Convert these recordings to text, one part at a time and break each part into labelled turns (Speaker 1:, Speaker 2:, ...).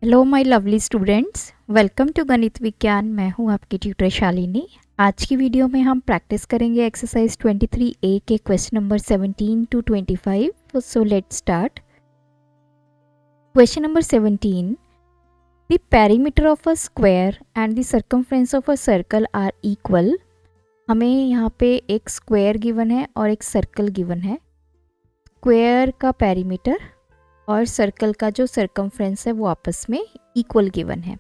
Speaker 1: Hello my lovely students, welcome to गणित विज्ञान। मैं हूं आपकी ट्यूटर शालिनी। आज की वीडियो में हम प्रैक्टिस करेंगे एक्सरसाइज 23A के question number 17 to 25। So let's start. Question number 17, the perimeter of a square and the circumference of a circle are equal. हमें यहाँ पे एक स्क्वायर गिवन है और एक सर्कल गिवन है। स्क्वायर का पेरीमीटर और सर्कल का जो सर्कमफ्रेंस है वो आपस में इक्वल गिवन है।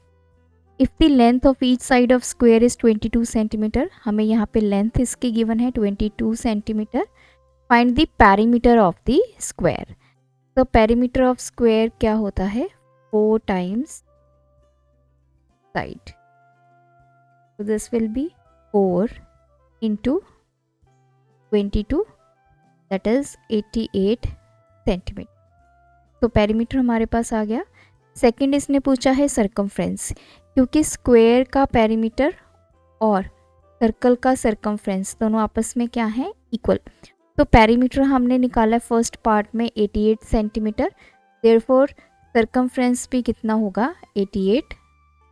Speaker 1: If the length of each side of square is 22 centimetre, हमें यहाँ पे लेंथ इसकी गिवन है 22 centimetre. Find the perimeter of the square. तो पेरीमीटर ऑफ स्क्वायर क्या होता है? 4 टाइम्स साइड। तो this will be 4 into 22, that is 88 centimetre. तो पेरीमीटर हमारे पास आ गया। सेकंड इसने पूछा है सर्कमफ्रेंस, क्योंकि स्क्वायर का पेरीमीटर और सर्कल का सर्कमफ्रेंस दोनों आपस में क्या है? इक्वल। तो पेरीमीटर हमने निकाला है फर्स्ट पार्ट में 88 सेंटीमीटर, देयरफॉर सर्कमफ्रेंस भी कितना होगा? 88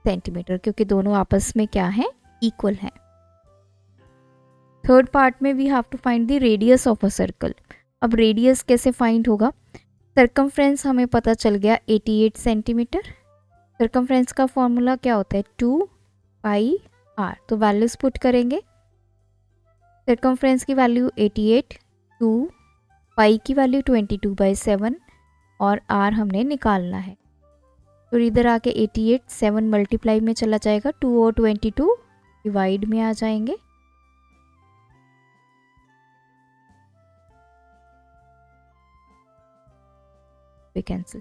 Speaker 1: सेंटीमीटर, क्योंकि दोनों आपस में क्या है? इक्वल है। थर्ड पार्ट में we have to find the radius of a circle. अब रेडियस कैसे फाइंड होगा? सर्कमफ्रेंस हमें पता चल गया 88 सेंटीमीटर। सर्कमफ्रेंस का फॉर्मूला क्या होता है? 2πr। तो वैल्यूज पुट करेंगे। सर्कमफ्रेंस की वैल्यू 88, 2 पाई की वैल्यू 22/7 और r हमने निकालना है। तो इधर आके 88 7 मल्टीप्लाई में चला जाएगा, 2 और 22 डिवाइड में आ जाएंगे। कैंसिल।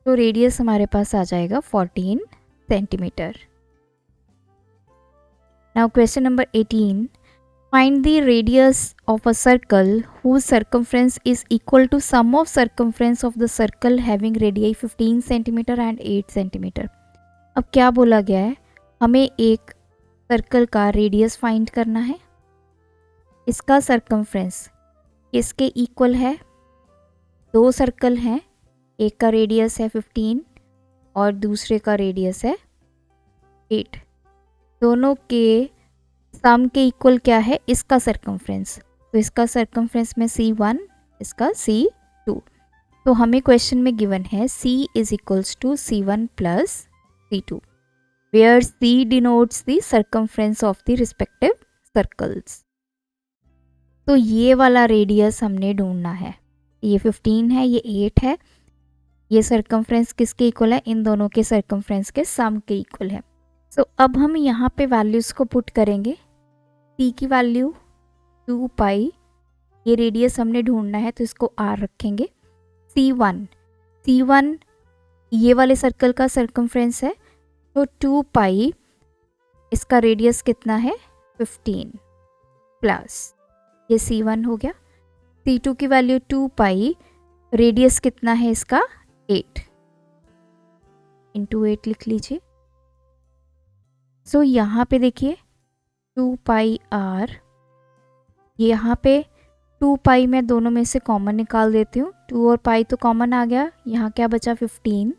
Speaker 1: तो रेडियस हमारे पास आ जाएगा 14 centimetre. Now question number 18, find the radius of a circle whose circumference is equal to sum of circumference of the circle having radii 15 centimetre and 8 centimetre. अब क्या बोला गया है? हमें एक सर्कल का रेडियस फाइंड करना है। इसका सर्कमफ्रेंस इसके इक्वल है। दो सर्कल हैं, एक का रेडियस है 15 और दूसरे का रेडियस है 8। दोनों के सम के इक्वल क्या है? इसका सर्कमफ्रेंस। तो इसका सर्कमफ्रेंस में C1, इसका C2। तो हमें क्वेश्चन में गिवन है C is equals to C1 plus C2, where C denotes the circumference of the respective circles. तो ये वाला रेडियस हमने ढूंढना है। ये 15 है, ये 8 है। ये सर्कमफ्रेंस किसके इक्वल है? इन दोनों के सर्कमफ्रेंस के सम के इक्वल है। सो अब हम यहाँ पे वैल्यूज को पुट करेंगे। C की वैल्यू 2 पाई, ये रेडियस हमने ढूंढना है तो इसको R रखेंगे। C1 ये वाले सर्कल का सर्कमफ्रेंस है, तो 2 पाई, इसका रेडियस कितना है? 15 प्लस ये C1 हो गया। C2 की वैल्यू 2 पाई, रेडियस कितना है इसका? 8 इंटू 8 लिख लीजिए। सो यहाँ पे देखिए 2 पाई R, यहाँ पे 2 पाई मैं दोनों में से कॉमन निकाल देती हूँ। 2 और पाई तो कॉमन आ गया, यहाँ क्या बचा? 15।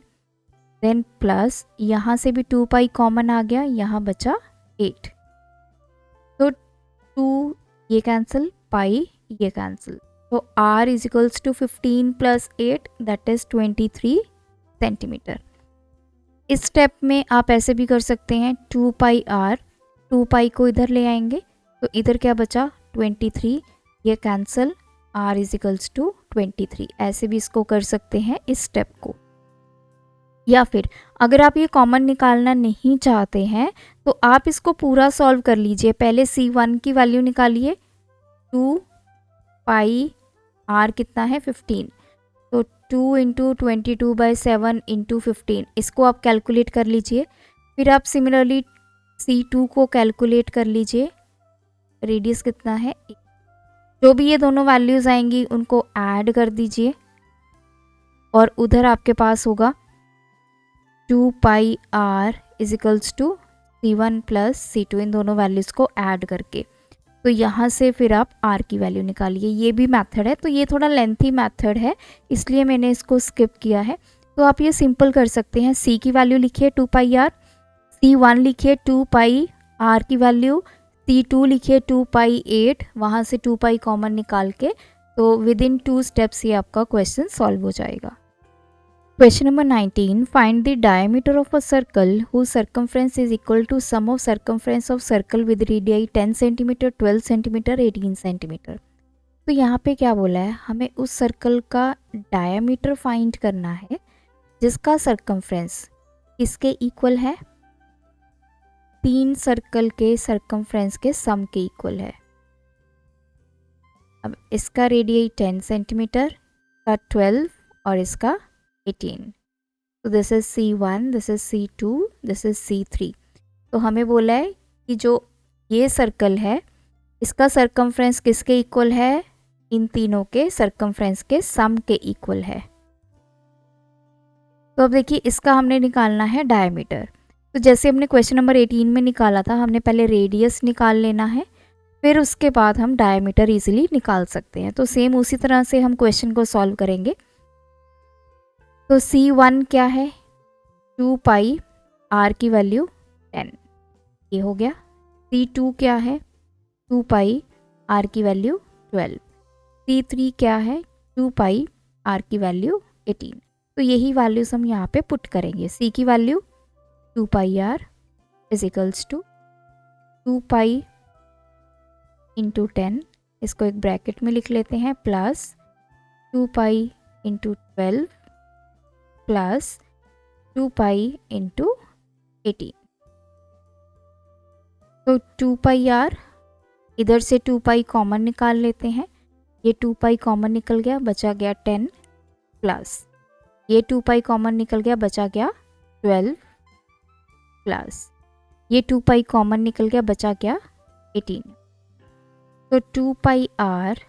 Speaker 1: देन प्लस यहाँ से भी 2 पाई कॉमन आ गया, यहाँ बचा 8। तो 2 ये कैंसिल, पाई ये कैंसिल। तो R is equals to 15 plus 8, that is 23 centimetre. इस स्टेप में आप ऐसे भी कर सकते हैं, 2 पाई R, 2 पाई को इधर ले आएंगे तो इधर क्या बचा? 23, ये cancel, R is equals to 23। ऐसे भी इसको कर सकते हैं इस स्टेप को। या फिर अगर आप ये कॉमन निकालना नहीं चाहते हैं तो आप इसको पूरा सॉल्व कर लीजिए। पहले C1 की वैल्यू निकालिए। 2 पाई R कितना है? 15। तो 2 इंटू 22/7 इंटू 15, इसको आप कैलकुलेट कर लीजिए। फिर आप सिमिलरली C2 को कैलकुलेट कर लीजिए। रेडियस कितना है? जो भी ये दोनों वैल्यूज़ आएंगी उनको ऐड कर दीजिए और उधर आपके पास होगा 2 pi R is equals to C1 plus C2, इन दोनों वैल्यूज़ को ऐड करके। तो यहाँ से फिर आप R की वैल्यू निकालिए। ये भी मेथड है, तो ये थोड़ा लेंथी मेथड है इसलिए मैंने इसको स्किप किया है। तो आप ये सिंपल कर सकते हैं, सी की वैल्यू लिखिए 2 पाई आर, C1 लिखिए 2 पाई आर की वैल्यू, C2 लिखिए 2 पाई 8, वहाँ से 2 पाई कॉमन निकाल के, तो विद इन 2 स्टेप्स ये आपका क्वेश्चन सॉल्व हो जाएगा। Question number 19, find the diameter of a circle whose circumference is equal to sum of circumference of circle with radii 10 centimetre, 12 centimetre, 18 centimetre. तो यहाँ पे क्या बोला है, हमें उस सर्कल का डायमीटर फाइंड करना है जिसका सर्कमफ्रेंस किसके इक्वल है, 3 सर्कल के सर्कमफ्रेंस के सम के इक्वल है। अब इसका रेडियस 10 सेंटीमीटर, का 12 और इसका 18। तो this is C1, this is C2, this is C3। तो हमें बोला है कि जो ये सर्कल है इसका सर्कमफ्रेंस किसके इक्वल है, इन तीनों के सर्कमफ्रेंस के सम के इक्वल है। तो अब देखिए इसका हमने निकालना है डायमीटर। तो जैसे हमने क्वेश्चन नंबर 18 में निकाला था, हमने पहले रेडियस निकाल लेना है, फिर उसके बाद हम डायमीटर इजीली निकाल सकते हैं। तो सेम उसी तरह से हम क्वेश्चन को सॉल्व करेंगे। तो C1 क्या है, 2 पाई आर की वैल्यू 10, ये हो गया। C2 क्या है, 2 पाई आर की वैल्यू 12। C3 क्या है, 2 पाई आर की वैल्यू 18। तो यही वैल्यूज हम यहाँ पे पुट करेंगे। C की value 2 pi R is equals to 2 pi into 10, इसको एक ब्रैकेट में लिख लेते हैं, plus 2 pi into 12 plus 2 pi into 18। तो 2 पाई आर, इधर से 2 पाई कॉमन निकाल लेते हैं, ये 2 पाई कॉमन निकल गया, बचा गया 10, प्लस ये 2 पाई कॉमन निकल गया, बचा गया 12, प्लस ये 2 पाई कॉमन निकल गया, बचा गया 18। तो 2 पाई आर,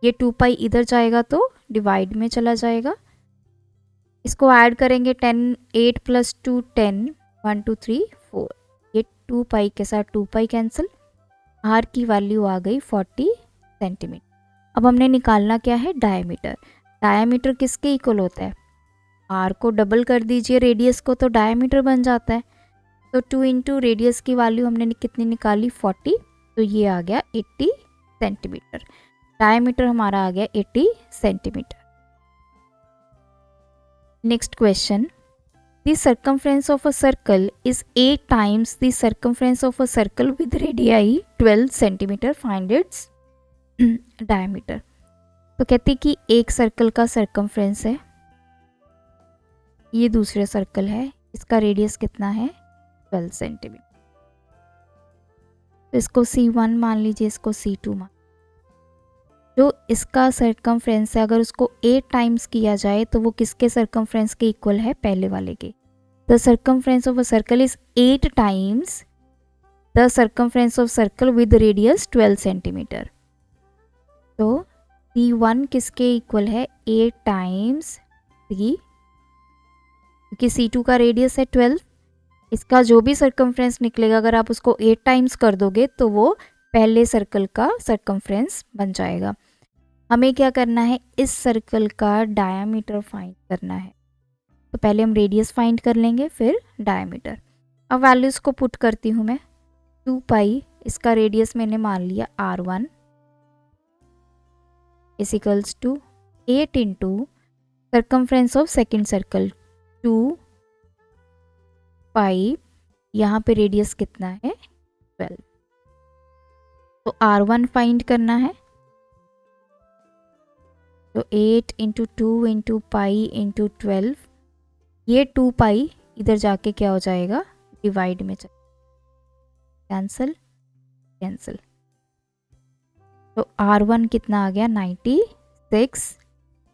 Speaker 1: ये 2 पाई इधर जाएगा तो डिवाइड में चला जाएगा, इसको ऐड करेंगे 10, 8 प्लस 2 10, 1 2 3 4, ये 2 पाई के साथ 2 पाई कैंसिल, आर की वैल्यू आ गई 40 सेंटीमीटर। अब हमने निकालना क्या है, डायमीटर। डायमीटर किसके इक्वल होता है, आर को डबल कर दीजिए रेडियस को तो डायमीटर बन जाता है। तो 2 इंटू रेडियस की वैल्यू हमने कितनी निकाली, 40, तो ये आ गया 80 सेंटीमीटर। डायमीटर हमारा आ गया 80 centimetre. Next question, the circumference of a circle is 8 times the circumference of a circle with radii 12 centimetre, find its diameter. तो कहते हैं कि एक सर्कल का सर्कमफ्रेंस है, ये दूसरे सर्कल है, इसका रेडियस कितना है, 12 सेंटीमीटर। तो इसको C1 मान लीजिए, इसको C2 मान। जो इसका सर्कमफ्रेंस है अगर उसको 8 टाइम्स किया जाए तो वो किसके सर्कमफ्रेंस के इक्वल है, पहले वाले के। The circumference of a circle is 8 times the circumference of circle with radius 12 centimetre. तो C1 किसके इक्वल है, 8 टाइम्स C, क्योंकि C2 का रेडियस है 12, इसका जो भी सर्कमफ्रेंस निकलेगा अगर आप उसको 8 टाइम्स कर दोगे तो वो पहले सर्कल का सर्कमफ्रेंस बन जाएगा। हमें क्या करना है, इस सर्कल का डायमीटर फाइंड करना है। तो पहले हम रेडियस फाइंड कर लेंगे, फिर डायमीटर। अब वैल्यूज़ को पुट करती हूँ मैं। 2 पाई, इसका रेडियस मैंने मान लिया R1 is equals to 8 into circumference of second circle 2 pi, यहाँ पे रेडियस कितना है, 12। तो R1 फाइंड करना है, तो 8 इंटू 2 इंटू पाई इंटू 12, ये 2 पाई इधर जाके क्या हो जाएगा, डिवाइड में चल, कैंसिल कैंसिल। तो R1 कितना आ गया, 96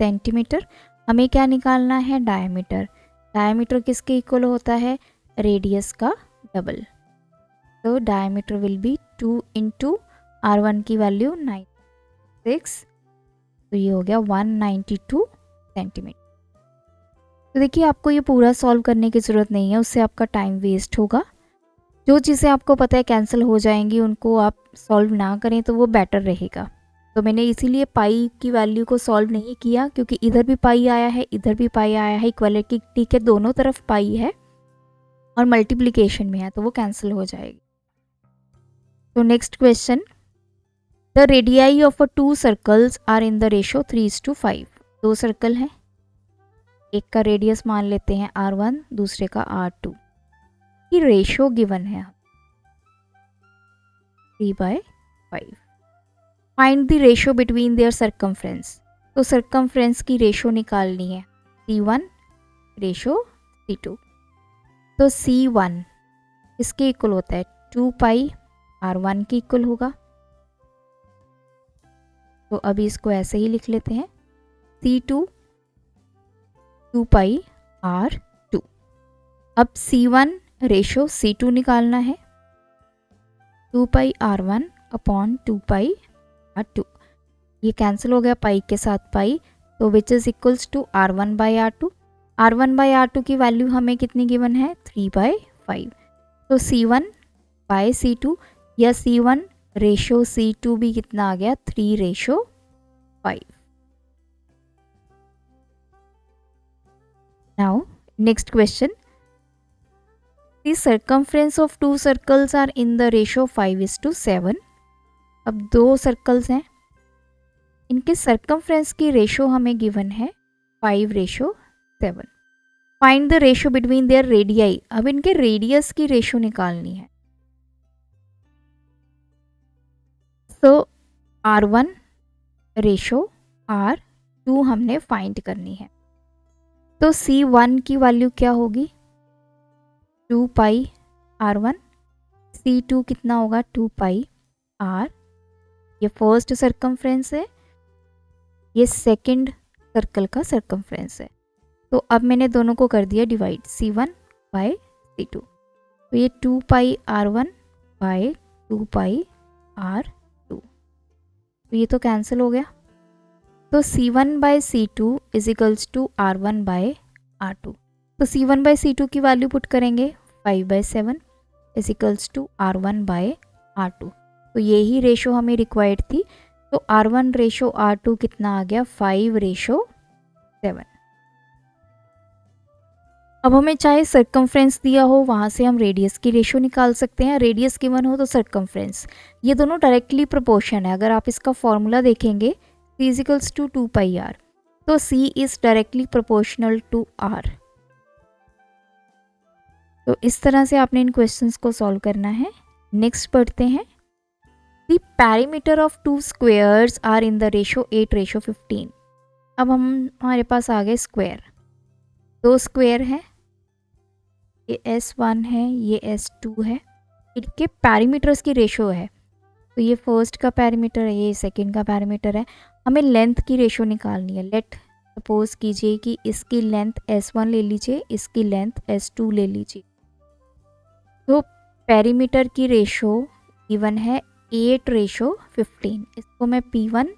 Speaker 1: सेंटीमीटर। हमें क्या निकालना है, डायमीटर। डायमीटर किसके इक्वल होता है, रेडियस का डबल। तो diameter will be 2 into R1 की वैल्यू 96, तो ये हो गया 192 सेंटीमीटर। तो देखिए आपको ये पूरा सॉल्व करने की ज़रूरत नहीं है, उससे आपका टाइम वेस्ट होगा। जो चीज़ें आपको पता है कैंसिल हो जाएंगी उनको आप सॉल्व ना करें तो वो बेटर रहेगा। तो मैंने इसीलिए पाई की वैल्यू को सॉल्व नहीं किया, क्योंकि इधर भी पाई आया है, इधर भी पाई आया है, इक्वालिटी के दोनों तरफ पाई है और मल्टीप्लिकेशन में है, तो वो कैंसिल हो जाएगी। तो next question, the radii of a 2 circles are in the ratio 3:5। 2 circle हैं, एक का रेडियस मान लेते हैं R1, दूसरे का R2 की रेशो गिवन है 3/5। Find the ratio between their circumference. तो सर्कमफ्रेंस की रेशो निकालनी है, C1 रेशो C2। तो C1 किसके इक्वल होता है, 2 पाई R1 के इक्वल होगा। तो अभी इसको ऐसे ही लिख लेते हैं, C2 2 पाई R2। अब C1 रेशो C2 निकालना है, 2 पाई R1 अपॉन 2 पाई R2। ये कैंसिल हो गया पाई के साथ पाई, तो which is equals to R1 by R2। R1 by R2 की वैल्यू हमें कितनी गिवन है, 3/5। तो C1 बाय C2 या C1 रेशो C2 भी कितना आ गया, 3:5। Now next question, the circumference of 2 circles are in the ratio 5:7। अब 2 सर्कल्स हैं, इनके सर्कमफ्रेंस की रेशो हमें गिवन है 5:7। Find the ratio between their radii. अब इनके रेडियस की रेशो निकालनी है। तो R1 रेशो R2 हमने फाइंड करनी है। तो C1 की वैल्यू क्या होगी, 2 पाई R1, C2 कितना होगा, 2 पाई R। ये फर्स्ट सर्कमफ्रेंस है, ये सेकंड सर्कल का सर्कमफ्रेंस है। तो अब मैंने दोनों को कर दिया डिवाइड, C1 बाय C2। तो ये 2 पाई R1 बाय 2 पाई R2, तो ये तो कैंसिल हो गया। तो C1 by C2 is equals to R1 by R2। तो C1 बाय C2 की वैल्यू पुट करेंगे, 5/7 is equals to R1 by R2। तो यही रेशो हमें रिक्वायर्ड थी। तो R1 रेशो R2 कितना आ गया, 5:7। अब हमें चाहे सर्कमफ्रेंस दिया हो, वहाँ से हम रेडियस की रेशो निकाल सकते हैं, रेडियस गिवन हो तो सर्कमफ्रेंस। ये दोनों डायरेक्टली प्रोपोर्शन है। अगर आप इसका फॉर्मूला देखेंगे, C is equals to 2 pi R, तो C is directly proportional to R। तो इस तरह से आपने इन क्वेश्चंस को सॉल्व करना है। नेक्स्ट पढ़ते हैं, the perimeter of 2 squares are in the ratio 8:15। अब हमारे पास आ गए स्क्वायर, 2 स्क्वायर हैं, ये S1 है, ये S2 है, इनके पैरीमीटर्स की रेशो है। तो ये फर्स्ट का पैरीमीटर है, ये सेकंड का पैरीमीटर है। हमें लेंथ की रेशो निकालनी है। लेट सपोज कीजिए कि इसकी लेंथ S1 ले लीजिए, इसकी लेंथ S2 ले लीजिए। तो पैरीमीटर की रेशो गिवन है 8:15। इसको मैं P1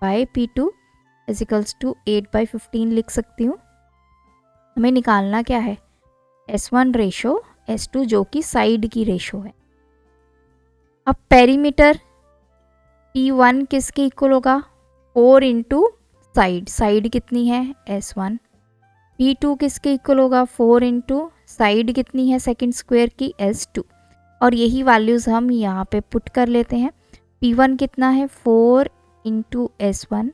Speaker 1: by P2 is equals to 8/15 लिख सकती हूँ। हमें निकालना क्या है, S1 रेशो S2 जो कि साइड की रेशो है। अब पेरीमीटर P1 किसके इक्वल होगा, 4 इंटू साइड, साइड कितनी है S1। P2 किसके इक्वल होगा, 4 इंटू साइड कितनी है सेकंड स्क्वायर की, S2। और यही वैल्यूज़ हम यहाँ पे पुट कर लेते हैं। P1 कितना है, 4 इंटू S1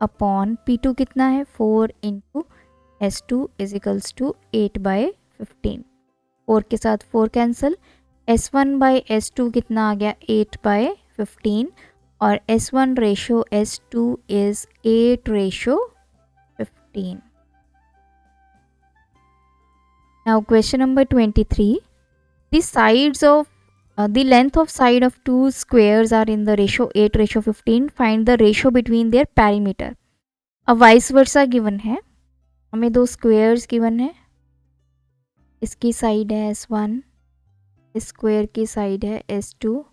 Speaker 1: अपॉन P2 कितना है, 4 into S2 is equals to 8/15। 4 के साथ 4 कैंसिल, S1 बाय S2 कितना आ गया, 8/15। और S1 ratio S2 is 8:15। Now question number 23. The sides of the length of side of 2 squares are in the ratio 8:15. Find the ratio between their perimeter. अब vice versa given है, हमें 2 squares given है। इसकी side है S1, इस square की side है S2।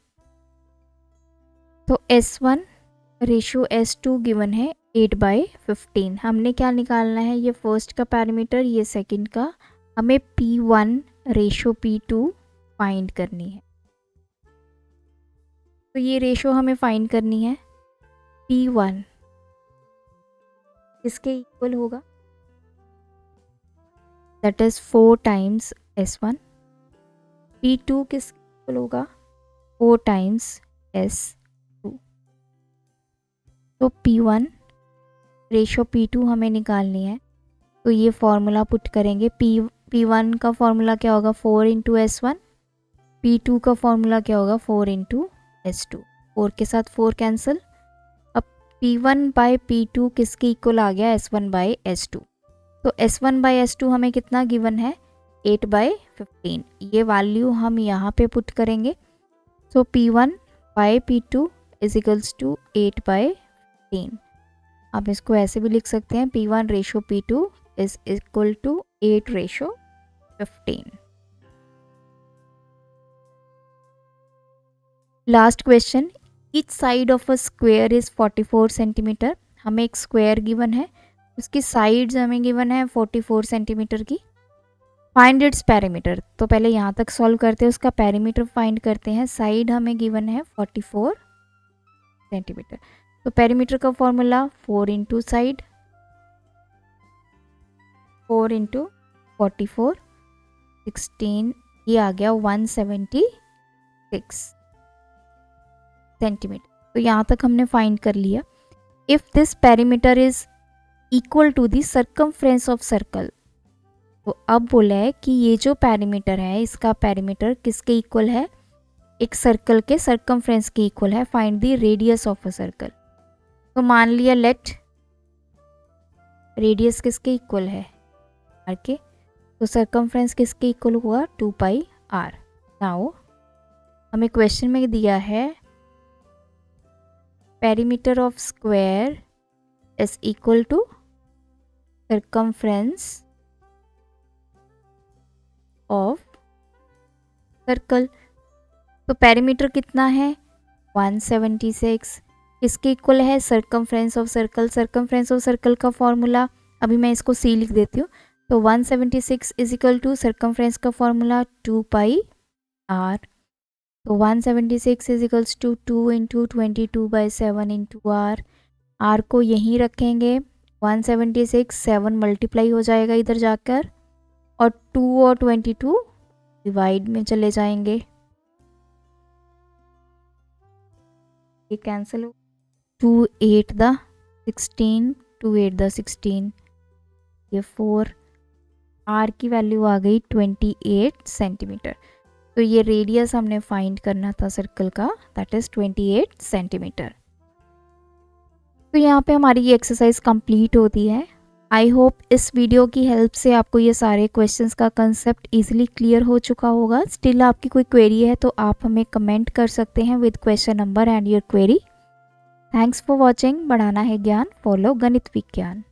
Speaker 1: तो S1 रेशो S2 गिवन है 8/15। हमने क्या निकालना है, ये फर्स्ट का पैरामीटर, ये सेकंड का। हमें P1 रेशो P2 फाइंड करनी है। तो ये रेशो हमें फाइंड करनी है। P1 किसके इक्वल होगा, that is 4 times S1। P2 किसके इक्वल होगा, 4 टाइम्स S2। तो P1 रेशो P2 हमें निकालनी है, तो ये फॉर्मूला पुट करेंगे। P1 का फॉर्मूला क्या होगा, 4 इंटू S1। P2 का फॉर्मूला क्या होगा, 4 इंटू S2। 4 के साथ 4 कैंसिल। अब P1 बाय P2 किसके इक्वल आ गया, S1 बाय S2। तो S1 बाय S2 हमें कितना गिवन है, 8 बाय 15। ये वैल्यू हम यहाँ पे पुट करेंगे। So P1 by P2 is equals to 8 by 15। आप इसको ऐसे भी लिख सकते हैं, P1 ratio P2 is equal to 8 ratio 15। Last question, each side of a square is 44 centimetre. हमें एक स्क्वायर गिवन है, उसकी साइड्स हमें गिवन है 44 सेंटीमीटर की। Find its perimeter. तो पहले यहाँ तक सॉल्व करते हैं, उसका पेरीमीटर फाइंड करते हैं। साइड हमें गिवन है 44 सेंटीमीटर, तो पेरीमीटर का फॉर्मूला 4 इंटू साइड, 4 इंटू 44 16, ये आ गया 176 सेंटीमीटर। तो यहाँ तक हमने फाइंड कर लिया। If this perimeter is equal to the circumference of circle, तो अब बोला है कि ये जो पेरीमीटर है, इसका पेरीमीटर किसके इक्वल है, एक सर्कल के सर्कमफ्रेंस के इक्वल है। Find the radius of a circle. तो मान लिया लेट रेडियस किसके इक्वल है, आर के, तो सर्कमफ्रेंस किसके इक्वल हुआ, 2 पाई आर। नाउ हमें क्वेश्चन में दिया है perimeter of square is equal to circumference of circle. तो पेरीमीटर कितना है, 176, इसके इक्वल है circumference of circle. Circumference of circle का फॉर्मूला, अभी मैं इसको सी लिख देती हूँ। तो 176 इज इक्वल टू सर्कमफ्रेंस का फॉर्मूला 2 पाई आर। तो 176 is equals to 2 into 22/7 into R. R को यहीं रखेंगे, 176 7 मल्टीप्लाई हो जाएगा इधर जाकर, और 2 और 22 डिवाइड में चले जाएंगे, ये कैंसिल हो। 2 8 द 16, 2 8 द 16, ये 4। आर की वैल्यू आ गई 28 सेंटीमीटर। तो ये रेडियस हमने फाइंड करना था सर्कल का, दैट इज 28 सेंटीमीटर। तो यहाँ पे हमारी ये एक्सरसाइज कंप्लीट होती है। आई होप इस वीडियो की हेल्प से आपको ये सारे क्वेश्चंस का कंसेप्ट इजीली क्लियर हो चुका होगा। स्टिल आपकी कोई क्वेरी है तो आप हमें कमेंट कर सकते हैं with question number and your query. Thanks for watching. बढ़ाना है ज्ञान, फॉलो गणित विज्ञान।